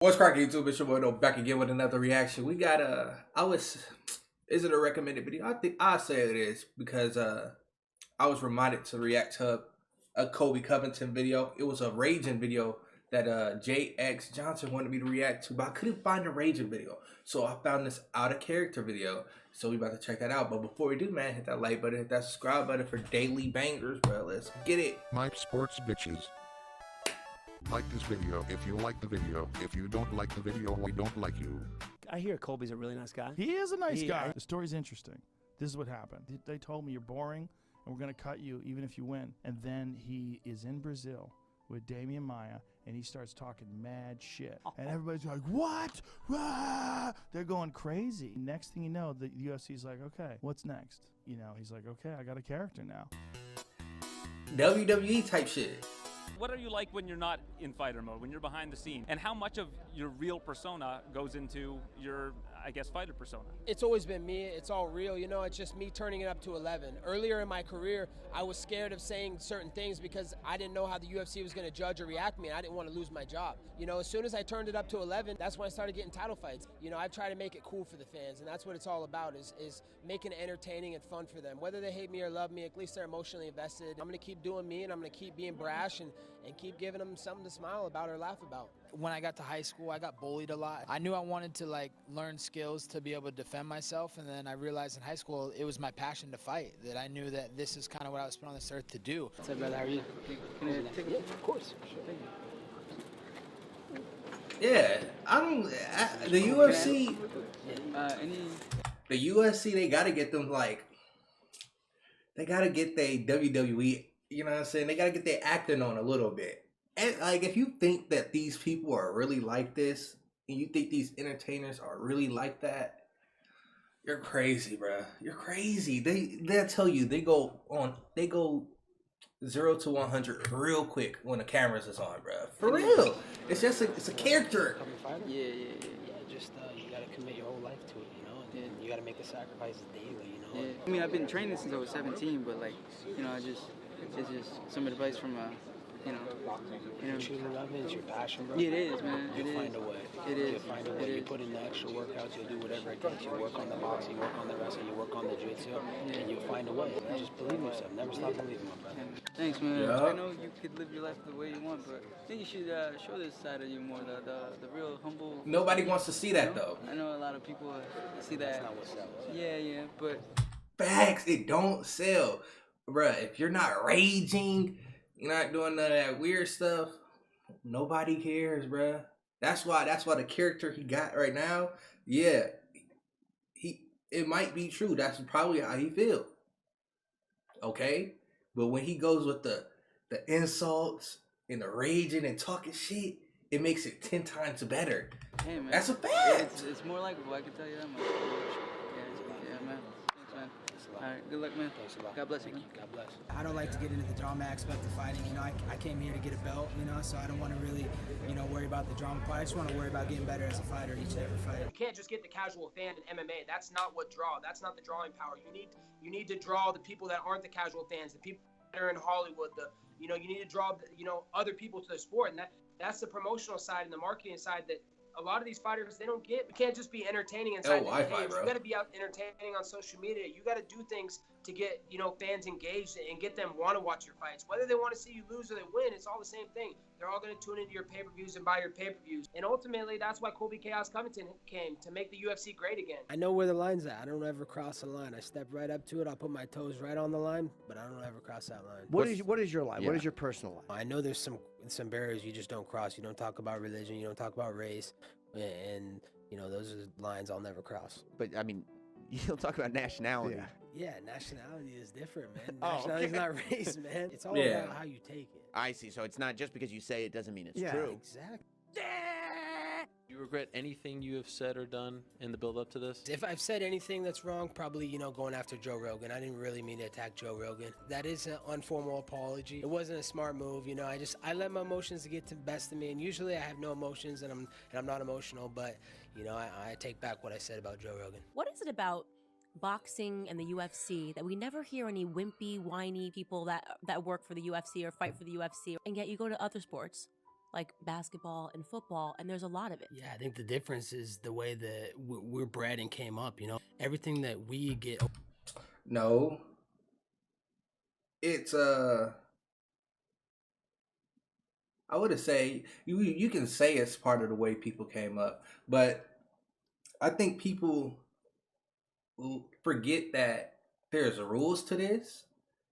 What's cracking YouTube? It's your boy No back again with another reaction. We got is it a recommended video? I think I say it is because I was reminded to react to a Colby Covington video. It was a raging video that JX Johnson wanted me to react to, but I couldn't find a raging video. So I found this out of character video. So we about to check that out. But before we do, man, hit that like button, hit that subscribe button for daily bangers, bro. Let's get it. Mike Sports Bitches. Like this video if you like the video. If you don't like the video, we don't like you. I hear Colby's a really nice guy. He is a nice guy. The story's interesting. This is what happened. They told me you're boring and we're going to cut you even if you win. And then he is in Brazil with Damian Maya and he starts talking mad shit. And everybody's like, what? Ah! They're going crazy. Next thing you know, the UFC's like, okay, what's next? You know, he's like, okay, I got a character now. WWE type shit. What are you like when you're not in fighter mode, when you're behind the scene? And how much of your real persona goes into your, I guess, fighter persona? It's always been me. It's all real. You know, it's just me turning it up to 11. Earlier in my career, I was scared of saying certain things because I didn't know how the UFC was going to judge or react me, and I didn't want to lose my job. You know, as soon as I turned it up to 11, that's when I started getting title fights. You know, I try to make it cool for the fans, and that's what it's all about, is making it entertaining and fun for them. Whether they hate me or love me, at least they're emotionally invested. I'm going to keep doing me, and I'm going to keep being brash and keep giving them something to smile about or laugh about. When I got to high school, I got bullied a lot. I knew I wanted to learn skills to be able to defend myself, and then I realized in high school it was my passion to fight, that I knew that this is kind of what I was put on this earth to do. What's up, brother? How are you? Yeah, of course. Yeah, the UFC, the UFC, they gotta get them they gotta get their WWE, you know what I'm saying? They gotta get their acting on a little bit. And if you think that these people are really like this, and you think these entertainers are really like that, you're crazy, bruh. You're crazy. They'll tell you they go 0 to 100 real quick when the cameras is on, bruh. For real. It's just it's a character. Yeah. Just you gotta commit your whole life to it, you know. And you gotta make the sacrifices daily, you know. Yeah. I mean, I've been training since I was 17, but it's just some advice from You truly love it. It's your passion, bro. Yeah, it is, man. You'll find a way. You'll find a way. You put in the extra workouts. You'll do whatever it takes. You work on the boxing, you work on the wrestling, you work on the jiu-jitsu, and you'll find a way. Just believe in yourself. Never stop believing, my brother. Thanks, man. Yeah. I know you could live your life the way you want, but I think you should show this side of you more, the real humble. Nobody wants to see that, though. I know a lot of people see that. That's not what sells. Yeah, but Facts, it don't sell. Bruh, if you're not raging, you're not doing none of that weird stuff, nobody cares, bruh. That's why the character he got right now, yeah, it might be true. That's probably how he feel. Okay? But when he goes with the insults and the raging and talking shit, it makes it 10 times better. hey, man, That's a fact. It's more likable, I can tell you that much. Yeah, man. Thanks, man. All right, good luck, man. Thanks a lot. God bless you. God bless. I don't like to get into the drama aspect of fighting. You know, I came here to get a belt, you know, so I don't want to really, worry about the drama part. I just want to worry about getting better as a fighter each and every fight. You can't just get the casual fan in MMA. That's not what draw. That's not the drawing power. You need to draw the people that aren't the casual fans, the people that are in Hollywood. You need to draw other people to the sport, and that's the promotional side and the marketing side that a lot of these fighters, they don't get. You can't just be entertaining inside the cage. You got to be out entertaining on social media. You got to do things to get fans engaged and get them want to watch your fights. Whether they want to see you lose or they win, it's all the same thing. They're all going to tune into your pay-per-views and buy your pay-per-views. And ultimately, that's why Colby Chaos Covington came, to make the UFC great again. I know where the line's at. I don't ever cross the line. I step right up to it. I'll put my toes right on the line, but I don't ever cross that line. What is your line? Yeah. What is your personal line? I know there's some barriers you just don't cross. You don't talk about religion. You don't talk about race. And those are lines I'll never cross. But I mean, you don't talk about nationality. Yeah, nationality is different, man. Oh, Nationality is not race, man. It's all about how you take it. I see. So it's not just because you say it doesn't mean it's Yeah, true. exactly. Do you regret anything you have said or done in the build-up to this? If I've said anything that's wrong, probably, going after Joe Rogan. I didn't really mean to attack Joe Rogan. That is an informal apology. It wasn't a smart move, I let my emotions get to the best of me, and usually I have no emotions, and I'm not emotional, but, I take back what I said about Joe Rogan. What is it about boxing and the UFC that we never hear any wimpy, whiny people that work for the UFC or fight for the UFC, and yet you go to other sports like basketball and football, and there's a lot of it. Yeah, I think the difference is the way that we're bred and came up, you know? Everything that we get... No. It's, I would say, you can say it's part of the way people came up, but I think people forget that there's rules to this.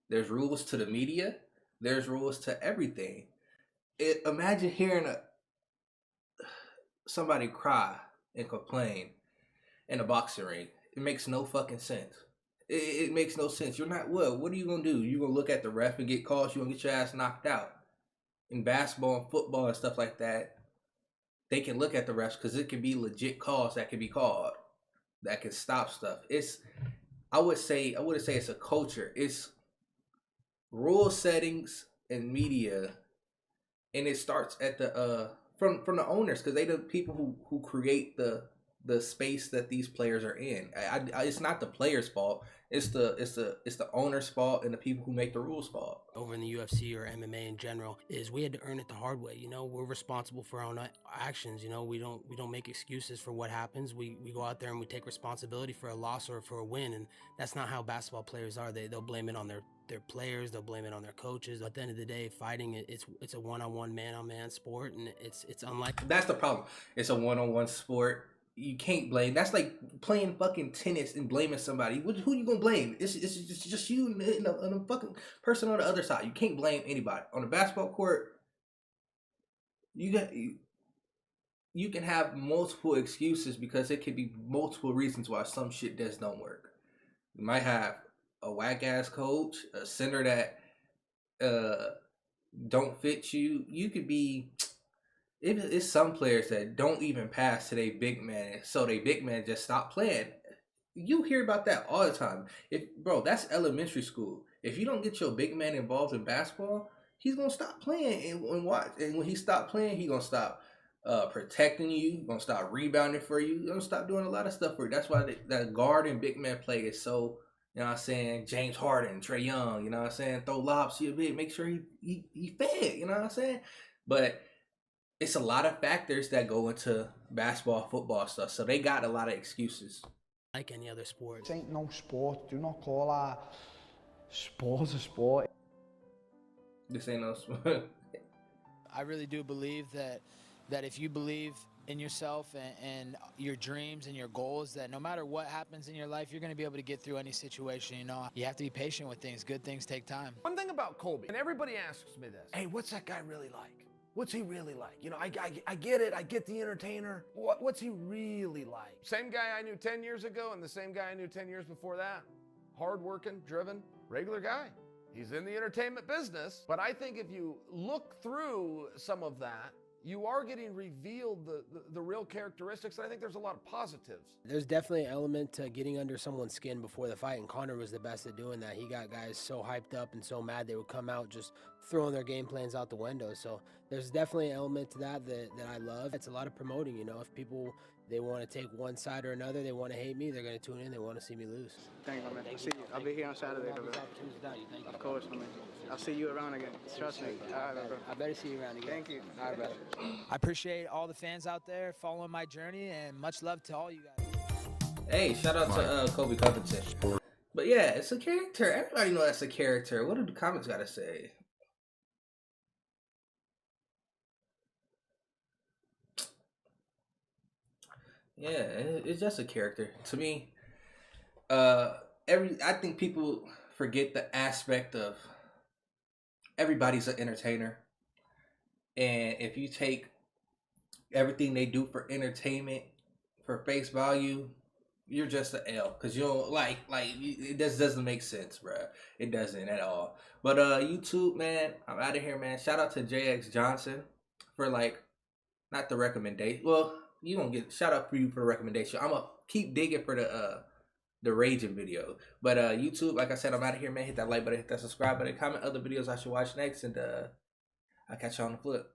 There's rules to the media. There's rules to everything. Imagine hearing somebody cry and complain in a boxing ring. It makes no fucking sense. It makes no sense. You're not, what are you going to do? You going to look at the ref and get calls? You going to get your ass knocked out? In basketball and football and stuff like that, they can look at the refs because it can be legit calls that can be called that can stop stuff. I wouldn't say it's a culture. It's rule settings and media, and it starts at the from the owners, because they the people who create the space that these players are in. It's not the players' fault. It's the owner's fault and the people who make the rules fault. Over in the UFC or MMA in general, is we had to earn it the hard way. You know, we're responsible for our own actions. You know, we don't make excuses for what happens. We go out there and we take responsibility for a loss or for a win, and that's not how basketball players are. They'll blame it on their players, they'll blame it on their coaches. At the end of the day, fighting it's a one-on-one, man-on-man sport, and it's unlike. That's the problem. It's a one-on-one sport. You can't blame. That's like playing fucking tennis and blaming somebody. Who you gonna blame? It's just you and a fucking person on the other side. You can't blame anybody. On the basketball court, you can have multiple excuses because it could be multiple reasons why some shit just don't work. You might have a whack ass coach, a center that don't fit you. You could be. It's some players that don't even pass to their big man, so their big man just stop playing. You hear about that all the time. Bro, that's elementary school. If you don't get your big man involved in basketball, he's gonna stop playing and watch. And when he stop playing, he's gonna stop protecting you. Gonna stop rebounding for you. Gonna stop doing a lot of stuff for you. That's why that guard and big man play is so. You know what I'm saying? James Harden, Trae Young. You know what I'm saying? Throw lobs to your big. Make sure he fed. You know what I'm saying? But it's a lot of factors that go into basketball, football stuff. So they got a lot of excuses. Like any other sport. This ain't no sport. Do not call our sport a sport. This ain't no sport. I really do believe that if you believe in yourself and your dreams and your goals, that no matter what happens in your life, you're going to be able to get through any situation. You know, you have to be patient with things. Good things take time. One thing about Colby, and everybody asks me this, hey, what's that guy really like? What's he really like? You know, I get it. I get the entertainer. What's he really like? Same guy I knew 10 years ago and the same guy I knew 10 years before that. Hardworking, driven, regular guy. He's in the entertainment business. But I think if you look through some of that, you are getting revealed the real characteristics, and I think there's a lot of positives. There's definitely an element to getting under someone's skin before the fight, and Conor was the best at doing that. He got guys so hyped up and so mad they would come out just throwing their game plans out the window. So there's definitely an element to that I love. It's a lot of promoting, you know. If people, they want to take one side or another, they want to hate me, they're going to tune in, they want to see me lose. Thank you, man. I'll be here on Saturday, bro. Of course, man. I'll see you around again. Trust me. All right, bro. I better see you around again. Thank you. All right, brother. I appreciate all the fans out there following my journey, and much love to all you guys. Hey, shout out to Colby Covington. But yeah, it's a character. Everybody knows that's a character. What do the comments got to say? Yeah, it's just a character. To me, I think people forget the aspect of everybody's an entertainer. And if you take everything they do for entertainment for face value, you're just an L. Because you don't it just doesn't make sense, bro. It doesn't at all. But YouTube, man, I'm out of here, man. Shout out to JX Johnson for not the recommendation. Well, you gonna get shout out for you for the recommendation. I'm gonna keep digging for the raging video. But YouTube, like I said, I'm out of here, man. Hit that like button, hit that subscribe button, comment other videos I should watch next, and I'll catch you on the flip.